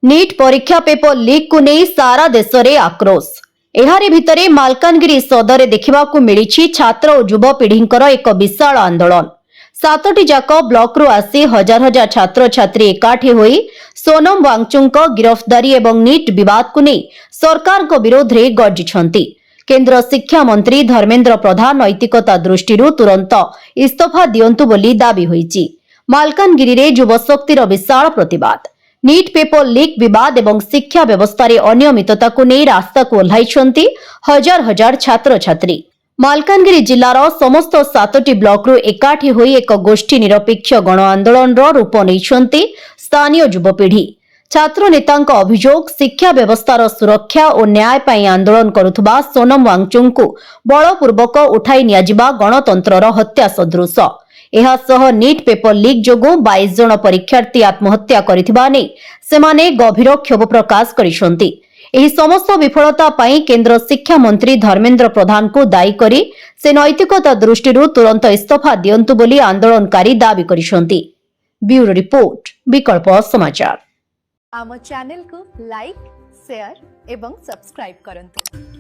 NEET परीक्षा paper leak को नहीं सारा देश में आक्रोश। एहारी भितरे मालकानगिरी सदर देखा मिली छात्र और युवपीढ़ी एक विशाल आंदोलन। 7टी जाक ब्लॉक रु आसी हजार हजार छात्र छात्री एकाठी होई सोनम वांगचुक गिरफ्तारी एवं नीट विवाद को नहीं सरकार को विरोध में गर्जिछंती। केंद्र शिक्षा मंत्री धर्मेंद्र प्रधान नैतिकता दृष्टि तुरंत इस्तीफा दियंतु बोली दाबी होईची। मालकानगिरी रे युवशक्तिर विशाल प्रतिवाद। नीट पेपर लीक विवाद एवं शिक्षा व्यवस्था रे अनियमितता को नहीं रास्ता को ओह्लाइछंती हजार हजार छात्र छात्री। मालकानगिरी जिलार समस्त 7टी ब्लॉक रु एकाठी होई एक गोष्ठी निरपेक्ष गण आंदोलन रूप नैछंती स्थानीय युवपीढ़ी। छात्र नेतांक अभियोग शिक्षा व्यवस्थार सुरक्षा और न्याय पाई आंदोलन करुथबा सोनम वांगचुक बलपूर्वक उठाई नियाजिबा गणतंत्रर हत्या सदृश। एहासह नीट पेपर लीक जोगु 22 जन परीक्षार्थी आत्महत्या करिथिबा नै सेमाने गभीर क्षोभ प्रकाश करिसंती। एही समस्त विफलता पाई केंद्र शिक्षा मंत्री धर्मेंद्र प्रधान को दायी करी से नैतिकता दृष्टि तुरंत इस्तीफा दियंतु बोली आंदोलनकारी दाबी करिसंती। ब्यूरो रिपोर्ट विकल्प समाचार। आम चैनल को लाइक शेयर एवं सब्सक्राइब करंतु।